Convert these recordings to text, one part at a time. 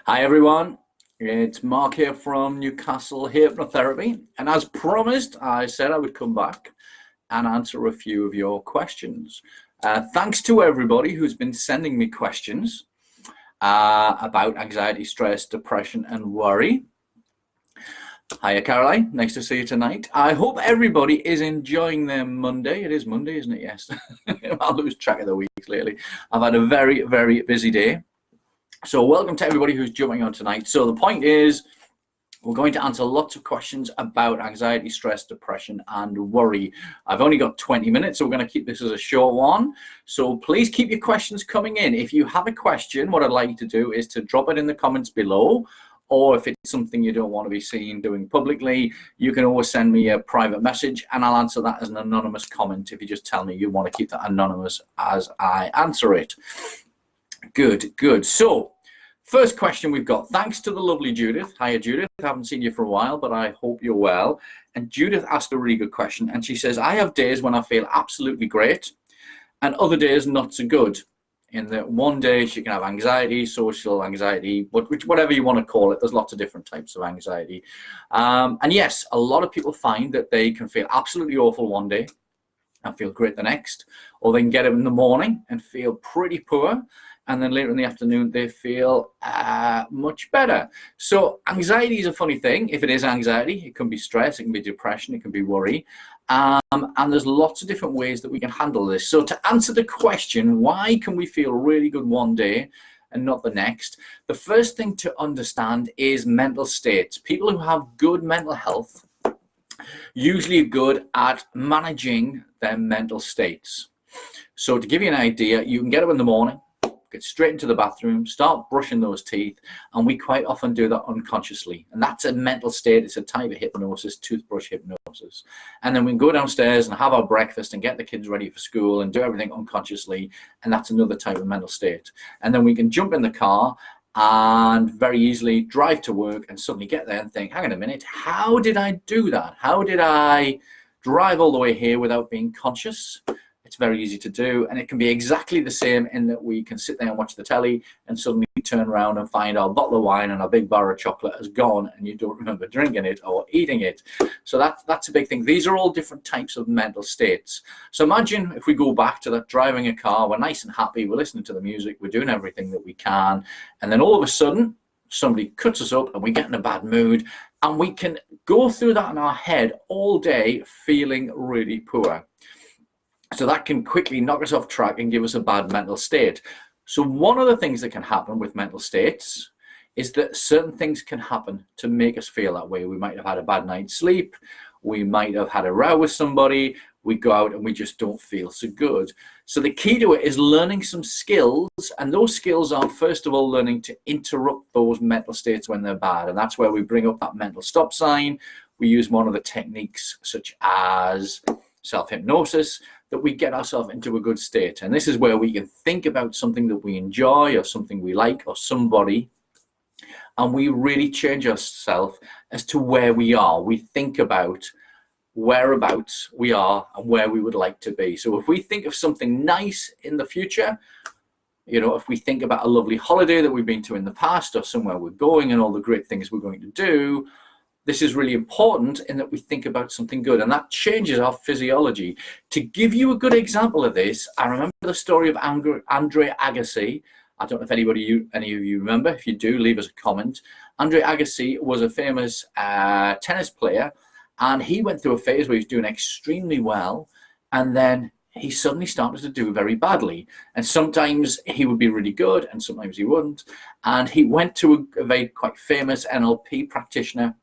Hi everyone, it's Mark here from Newcastle Hypnotherapy, and as promised I said I would come back and answer a few of your questions. Thanks to everybody who's been sending me questions about anxiety, stress, depression and worry. Hiya Caroline, nice to see you tonight. I hope everybody is enjoying their Monday. It is Monday, isn't it? Yes. I'll lose track of the weeks lately. I've had a very, very busy day. So welcome to everybody who's jumping on tonight. So the point is, we're going to answer lots of questions about anxiety, stress, depression, and worry. I've only got 20 minutes, so we're going to keep this as a short one. So please keep your questions coming in. If you have a question, what I'd like you to do is to drop it in the comments below, or if it's something you don't want to be seen doing publicly, you can always send me a private message and I'll answer that as an anonymous comment if you just tell me you want to keep that anonymous as I answer it. Good. So, first question we've got, thanks to the lovely Judith. Hiya Judith, I haven't seen you for a while, but I hope you're well. And Judith asked a really good question, and she says, I have days when I feel absolutely great and other days not so good. In that one day she can have anxiety, social anxiety, whatever you want to call it. There's lots of different types of anxiety. And yes, a lot of people find that they can feel absolutely awful one day and feel great the next, or they can get up in the morning and feel pretty poor, and then later in the afternoon they feel much better. So anxiety is a funny thing. If it is anxiety, it can be stress, it can be depression, it can be worry, and there's lots of different ways that we can handle this. So to answer the question, why can we feel really good one day and not the next, the first thing to understand is mental states. People who have good mental health usually are good at managing their mental states. So to give you an idea, you can get up in the morning, get straight into the bathroom, start brushing those teeth, and we quite often do that unconsciously. And that's a mental state. It's a type of hypnosis, toothbrush hypnosis. And then we can go downstairs and have our breakfast and get the kids ready for school and do everything unconsciously, and that's another type of mental state. And then we can jump in the car and very easily drive to work and suddenly get there and think, hang on a minute, how did I do that? How did I drive all the way here without being conscious? It's very easy to do, and it can be exactly the same in that we can sit there and watch the telly and suddenly turn around and find our bottle of wine and our big bar of chocolate has gone and you don't remember drinking it or eating it. So that's a big thing. These are all different types of mental states. So imagine if we go back to that driving a car, we're nice and happy, we're listening to the music, we're doing everything that we can, and then all of a sudden somebody cuts us up and we get in a bad mood, and we can go through that in our head all day feeling really poor. So that can quickly knock us off track and give us a bad mental state. So one of the things that can happen with mental states is that certain things can happen to make us feel that way. We might have had a bad night's sleep. We might have had a row with somebody. We go out and we just don't feel so good. So the key to it is learning some skills. And those skills are, first of all, learning to interrupt those mental states when they're bad. And that's where we bring up that mental stop sign. We use one of the techniques such as self-hypnosis, that we get ourselves into a good state. And this is where we can think about something that we enjoy or something we like or somebody, and we really change ourselves as to where we are. We think about whereabouts we are and where we would like to be. So if we think of something nice in the future, you know, if we think about a lovely holiday that we've been to in the past or somewhere we're going and all the great things we're going to do, this is really important in that we think about something good, and that changes our physiology. To give you a good example of this, I remember the story of Andre Agassi. I don't know if any of you remember. If you do, leave us a comment. Andre Agassi was a famous tennis player, and he went through a phase where he was doing extremely well, and then he suddenly started to do very badly. And sometimes he would be really good, and sometimes he wouldn't. And he went to a very quite famous NLP practitioner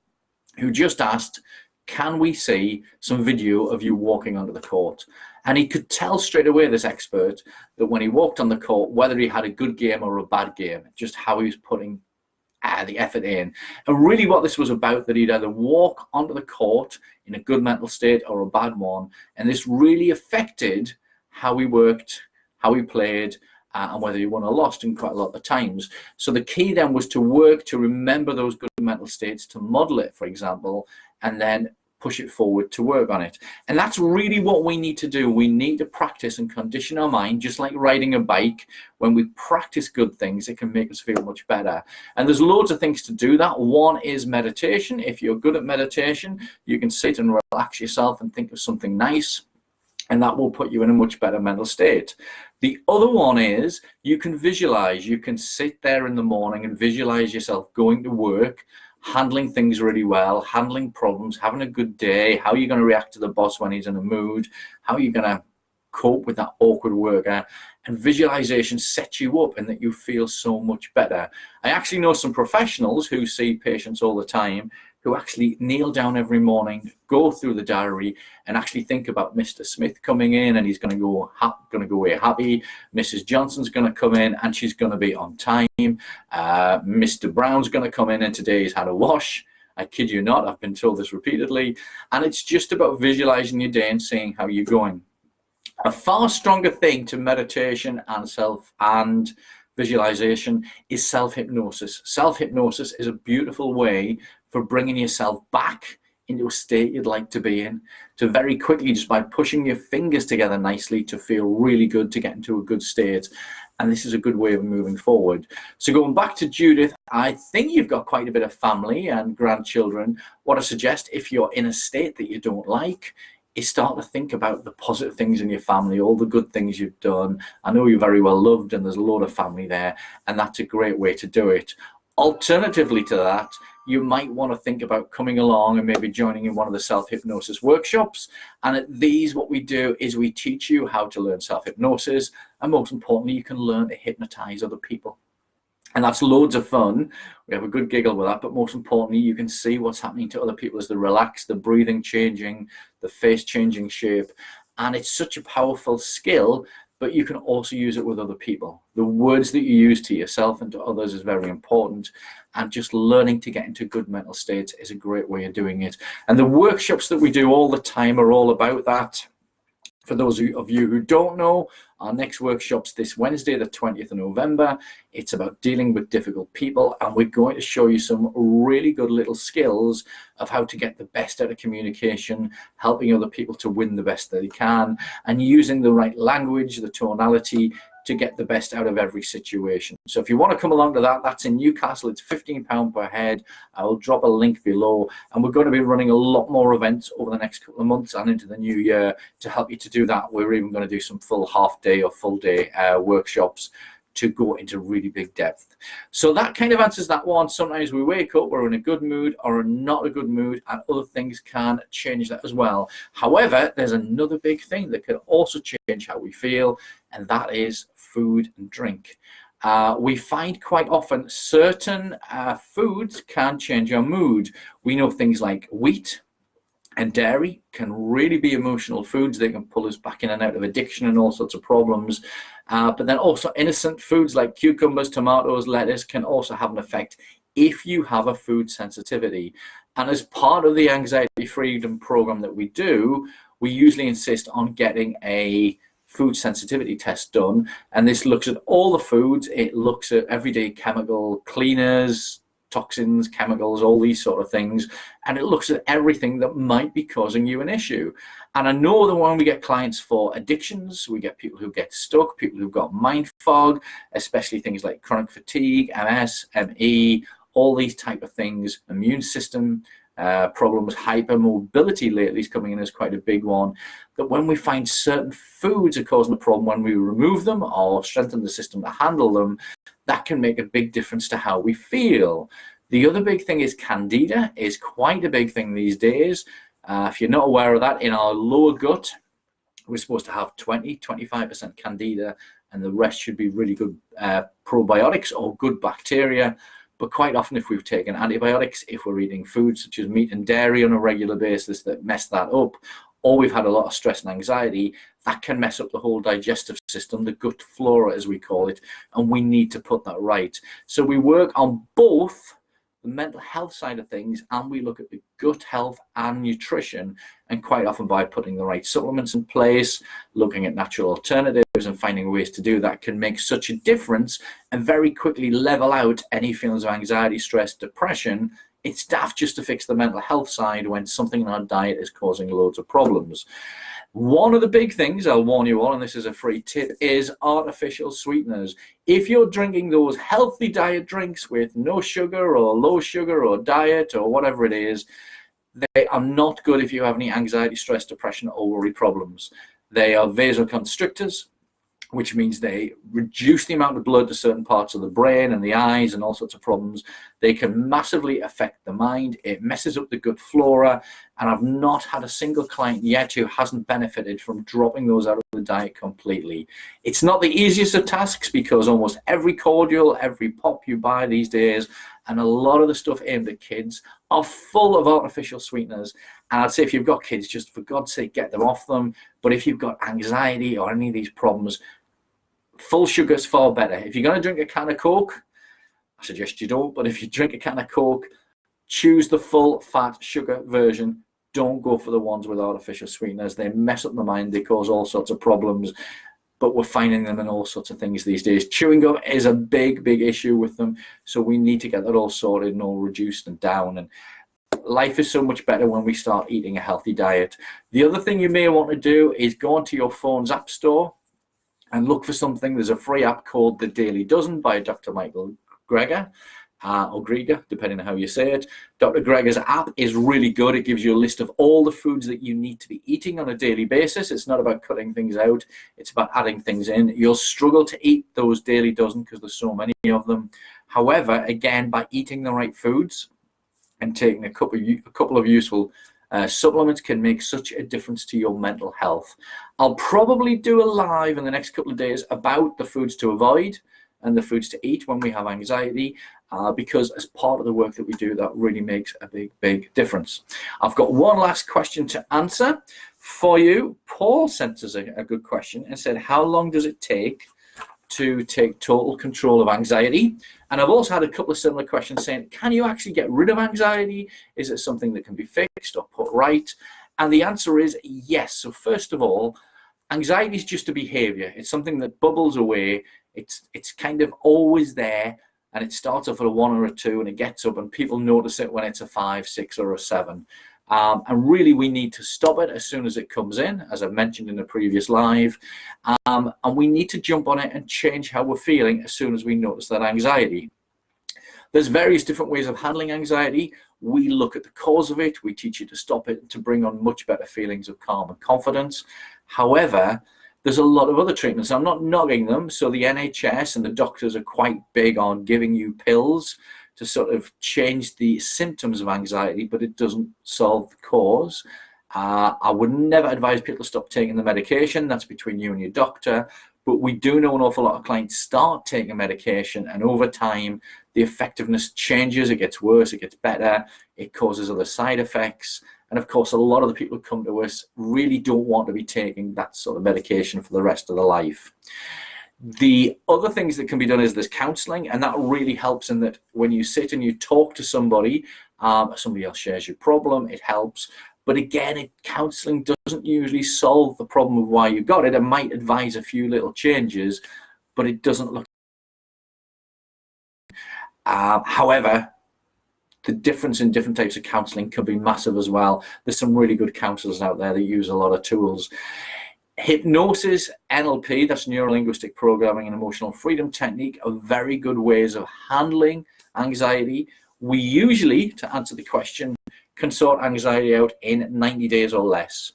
who just asked, can we see some video of you walking onto the court? And he could tell straight away, this expert, that when he walked on the court, whether he had a good game or a bad game, just how he was putting the effort in. And really what this was about, that he'd either walk onto the court in a good mental state or a bad one. And this really affected how he worked, how he played, and whether he won or lost in quite a lot of times. So the key then was to work to remember those good mental states, to model it, for example, and then push it forward to work on it. And that's really what we need to do. We need to practice and condition our mind, just like riding a bike. When we practice good things, it can make us feel much better. And there's loads of things to do that. One is meditation. If you're good at meditation, you can sit and relax yourself and think of something nice, and that will put you in a much better mental state. The other one is you can visualize. You can sit there in the morning and visualize yourself going to work, handling things really well, handling problems, having a good day, how you're going to react to the boss when he's in a mood, how you're going to cope with that awkward worker. And visualization sets you up and that you feel so much better. I actually know some professionals who see patients all the time who actually kneel down every morning, go through the diary, and actually think about Mr. Smith coming in, and he's going to go away happy. Mrs. Johnson's going to come in, and she's going to be on time. Mr. Brown's going to come in, and today he's had a wash. I kid you not, I've been told this repeatedly. And it's just about visualizing your day and seeing how you're going. A far stronger thing to meditation and visualization is self-hypnosis. Self-hypnosis is a beautiful way for bringing yourself back into a state you'd like to be in, to very quickly, just by pushing your fingers together nicely, to feel really good, to get into a good state. And this is a good way of moving forward. So going back to Judith, I think you've got quite a bit of family and grandchildren. What I suggest, if you're in a state that you don't like, is start to think about the positive things in your family, all the good things you've done. I know you're very well loved and there's a lot of family there, and that's a great way to do it. Alternatively to that, you might want to think about coming along and maybe joining in one of the self-hypnosis workshops. And at these, what we do is we teach you how to learn self-hypnosis, and most importantly, you can learn to hypnotize other people. And that's loads of fun. We have a good giggle with that, but most importantly, you can see what's happening to other people as they relax, the breathing changing, the face changing shape. And it's such a powerful skill, but you can also use it with other people. The words that you use to yourself and to others is very important. And just learning to get into good mental states is a great way of doing it. And the workshops that we do all the time are all about that. For those of you who don't know, our next workshop's this Wednesday, the 20th of November. It's about dealing with difficult people, and we're going to show you some really good little skills of how to get the best out of communication, helping other people to win the best that they can, and using the right language, the tonality, to get the best out of every situation. So if you want to come along to that, that's in Newcastle. It's £15 per head. I will drop a link below, and we're going to be running a lot more events over the next couple of months and into the new year to help you to do that. We're even going to do some full half-day or full-day workshops to go into really big depth. So that kind of answers that one. Sometimes we wake up, we're in a good mood or not a good mood, and other things can change that as well. However, there's another big thing that can also change how we feel, and that is food and drink. We find quite often certain foods can change our mood. We know things like wheat and dairy can really be emotional foods. They can pull us back in and out of addiction and all sorts of problems. But then also innocent foods like cucumbers, tomatoes, lettuce can also have an effect if you have a food sensitivity. And as part of the anxiety freedom program that we do, we usually insist on getting a food sensitivity test done. And this looks at all the foods. It looks at everyday chemical cleaners, toxins, chemicals, all these sort of things, and it looks at everything that might be causing you an issue. And I know that when we get clients for addictions, we get people who get stuck, people who've got mind fog, especially things like chronic fatigue, MS, ME, all these type of things, immune system problems, hypermobility lately is coming in as quite a big one, that when we find certain foods are causing a problem, when we remove them or strengthen the system to handle them, that can make a big difference to how we feel. The other big thing is candida is quite a big thing these days. If you're not aware of that, in our lower gut, we're supposed to have 20-25% candida, and the rest should be really good probiotics or good bacteria. But quite often, if we've taken antibiotics, if we're eating foods such as meat and dairy on a regular basis that mess that up, or we've had a lot of stress and anxiety, that can mess up the whole digestive system, the gut flora as we call it, and we need to put that right. So we work on both the mental health side of things, and we look at the gut health and nutrition, and quite often by putting the right supplements in place, looking at natural alternatives and finding ways to do that can make such a difference and very quickly level out any feelings of anxiety, stress, depression it's daft just to fix the mental health side when something in our diet is causing loads of problems. One of the big things, I'll warn you all, and this is a free tip, is artificial sweeteners. If you're drinking those healthy diet drinks with no sugar or low sugar or diet or whatever it is, they are not good if you have any anxiety, stress, depression, or worry problems. They are vasoconstrictors, which means they reduce the amount of blood to certain parts of the brain and the eyes and all sorts of problems. They can massively affect the mind. It messes up the gut flora. And I've not had a single client yet who hasn't benefited from dropping those out of the diet completely. It's not the easiest of tasks because almost every cordial, every pop you buy these days, and a lot of the stuff aimed at kids are full of artificial sweeteners. And I'd say if you've got kids, just for God's sake, get them off them. But if you've got anxiety or any of these problems, full sugar is far better. If you're going to drink a can of Coke, I suggest you don't, but if you drink a can of Coke, choose the full fat sugar version. Don't go for the ones with artificial sweeteners. They mess up the mind. They cause all sorts of problems, but we're finding them in all sorts of things these days. Chewing gum is a big, big issue with them, so we need to get that all sorted and all reduced and down. And life is so much better when we start eating a healthy diet. The other thing you may want to do is go onto your phone's app store and look for something. There's a free app called The Daily Dozen by Dr. Michael Greger, or Greger, depending on how you say it. Dr. Greger's app is really good. It gives you a list of all the foods that you need to be eating on a daily basis. It's not about cutting things out. It's about adding things in. You'll struggle to eat those daily dozen because there's so many of them. However, again, by eating the right foods and taking a couple of useful supplements can make such a difference to your mental health. I'll probably do a live in the next couple of days about the foods to avoid and the foods to eat when we have anxiety, because as part of the work that we do, that really makes a big, big difference. I've got one last question to answer for you. Paul sent us a good question and said, how long does it take to take total control of anxiety? And I've also had a couple of similar questions saying, can you actually get rid of anxiety? Is it something that can be fixed or put right? And the answer is yes. So first of all, anxiety is just a behavior. It's something that bubbles away. It's kind of always there, and it starts off at a 1 or a 2 and it gets up and people notice it when it's a 5, 6 or a 7. And really we need to stop it as soon as it comes in, as I mentioned in the previous live. And we need to jump on it and change how we're feeling as soon as we notice that anxiety. There's various different ways of handling anxiety. We look at the cause of it. We teach you to stop it, to bring on much better feelings of calm and confidence. However, there's a lot of other treatments. I'm not knocking them. So the NHS and the doctors are quite big on giving you pills to sort of change the symptoms of anxiety, but it doesn't solve the cause. I would never advise people to stop taking the medication. That's between you and your doctor. But we do know an awful lot of clients start taking medication, and over time, the effectiveness changes. It gets worse, it gets better, it causes other side effects. And of course, a lot of the people who come to us really don't want to be taking that sort of medication for the rest of their life. The other things that can be done is there's counseling, and that really helps in that when you sit and you talk to somebody, somebody else shares your problem, it helps. But again, counseling doesn't usually solve the problem of why you got it. It might advise a few little changes, but it doesn't look. However, the difference in different types of counseling can be massive as well. There's some really good counselors out there that use a lot of tools. Hypnosis, NLP, that's neuro-linguistic programming and emotional freedom technique, are very good ways of handling anxiety. We usually, to answer the question, can sort anxiety out in 90 days or less.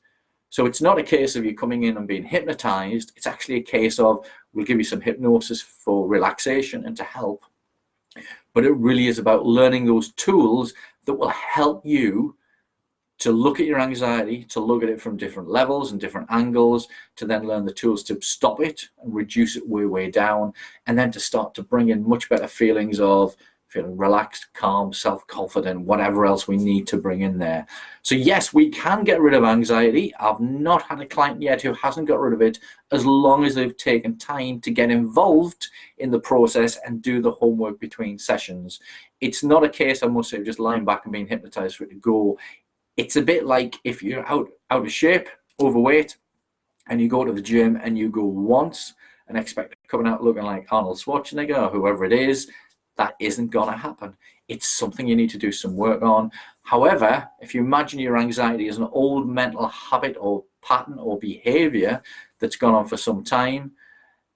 So it's not a case of you coming in and being hypnotized. It's actually a case of, we'll give you some hypnosis for relaxation and to help. But it really is about learning those tools that will help you to look at your anxiety, to look at it from different levels and different angles, to then learn the tools to stop it and reduce it way, way down, and then to start to bring in much better feelings of feeling relaxed, calm, self-confident, whatever else we need to bring in there. So yes, we can get rid of anxiety. I've not had a client yet who hasn't got rid of it, as long as they've taken time to get involved in the process and do the homework between sessions. It's not a case, I must say, of just lying back and being hypnotized for it to go. It's a bit like if you're out of shape, overweight, and you go to the gym and you go once and expect coming out looking like Arnold Schwarzenegger or whoever it is. that isn't going to happen. It's something you need to do some work on. However, if you imagine your anxiety as an old mental habit or pattern or behavior that's gone on for some time,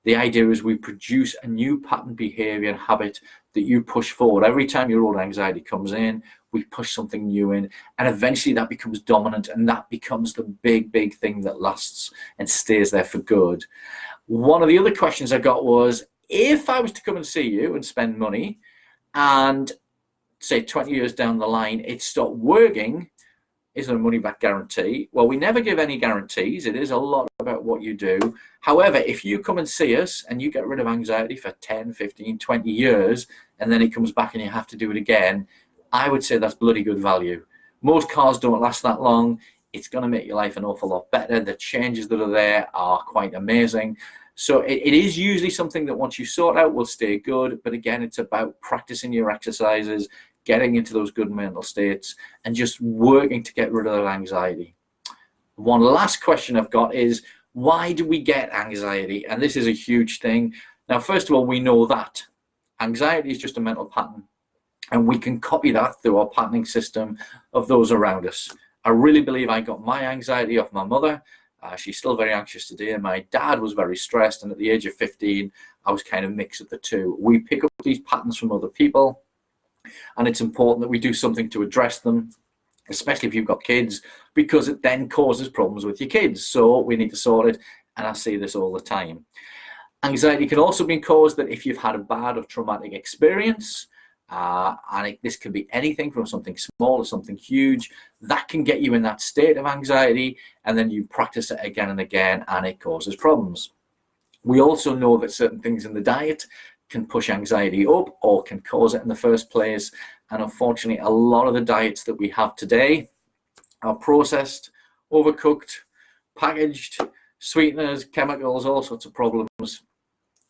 the idea is we produce a new pattern, behavior, and habit that you push forward. Every time your old anxiety comes in, we push something new in, and eventually that becomes dominant, and that becomes the big thing that lasts and stays there for good. One of the other questions I got was, if I was to come and see you and spend money, and say 20 years down the line, it stopped working, is there a money back guarantee? Well, we never give any guarantees. It is a lot about what you do. However, if you come and see us and you get rid of anxiety for 10, 15, 20 years, and then it comes back and you have to do it again, I would say that's bloody good value. Most cars don't last that long. It's going to make your life an awful lot better. The changes that are there are quite amazing. So it is usually something that once you sort out will stay good. But again, it's about practicing your exercises, getting into those good mental states, and just working to get rid of that anxiety. One last question I've got is, why do we get anxiety? And this is a huge thing. Now, first of all, we know that anxiety is just a mental pattern, and we can copy that through our patterning system of those around us. I really believe I got my anxiety off my mother. She's still very anxious today. My dad was very stressed, and at the age of 15, I was kind of mixed of the two. We pick up these patterns from other people, and it's important that we do something to address them, especially if you've got kids, because it then causes problems with your kids. So we need to sort it, and I see this all the time. Anxiety can also be caused that if you've had a bad or traumatic experience, this can be anything from something small to something huge, that can get you in that state of anxiety, and then you practice it again and again, and it causes problems. We also know that certain things in the diet can push anxiety up or can cause it in the first place. And unfortunately, a lot of the diets that we have today are processed, overcooked, packaged, sweeteners, chemicals, all sorts of problems.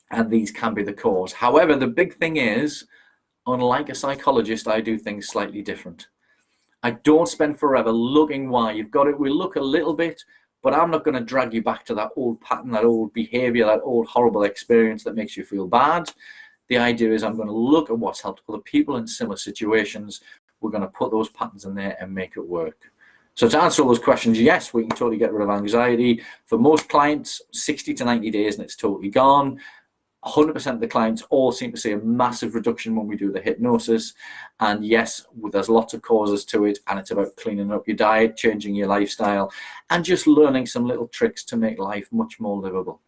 And these can be the cause. However, the big thing is, unlike a psychologist, I do things slightly different. I don't spend forever looking why you've got it. We look a little bit, but I'm not going to drag you back to that old pattern, that old behavior, that old horrible experience that makes you feel bad. The idea is I'm going to look at what's helped other people in similar situations. We're going to put those patterns in there and make it work. So to answer all those questions, yes, we can totally get rid of anxiety. For most clients, 60 to 90 days and it's totally gone. 100% of the clients all seem to see a massive reduction when we do the hypnosis. And yes, there's lots of causes to it, and it's about cleaning up your diet, changing your lifestyle, and just learning some little tricks to make life much more livable.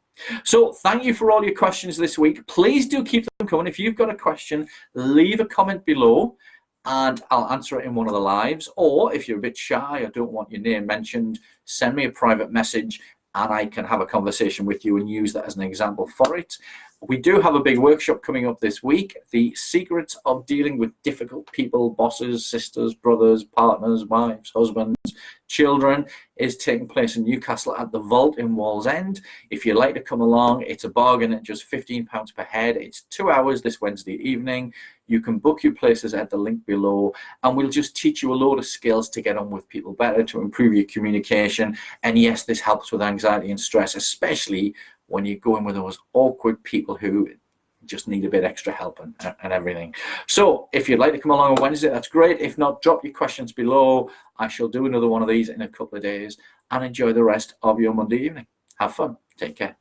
So thank you for all your questions this week. Please do keep them coming. If you've got a question, leave a comment below and I'll answer it in one of the lives. Or if you're a bit shy or don't want your name mentioned, send me a private message and I can have a conversation with you and use that as an example for it. We do have a big workshop coming up this week, The Secrets of Dealing with Difficult People, Bosses, Sisters, Brothers, Partners, Wives, Husbands, Children, is taking place in Newcastle at the Vault in Wallsend. If you'd like to come along, it's a bargain at just £15 per head. It's 2 hours this Wednesday evening. You can book your places at the link below, and we'll just teach you a load of skills to get on with people better, to improve your communication. And yes, this helps with anxiety and stress, especially when you go in with those awkward people who just need a bit extra help and everything. So if you'd like to come along on Wednesday, that's great. If not, drop your questions below. I shall do another one of these in a couple of days, and enjoy the rest of your Monday evening. Have fun. Take care.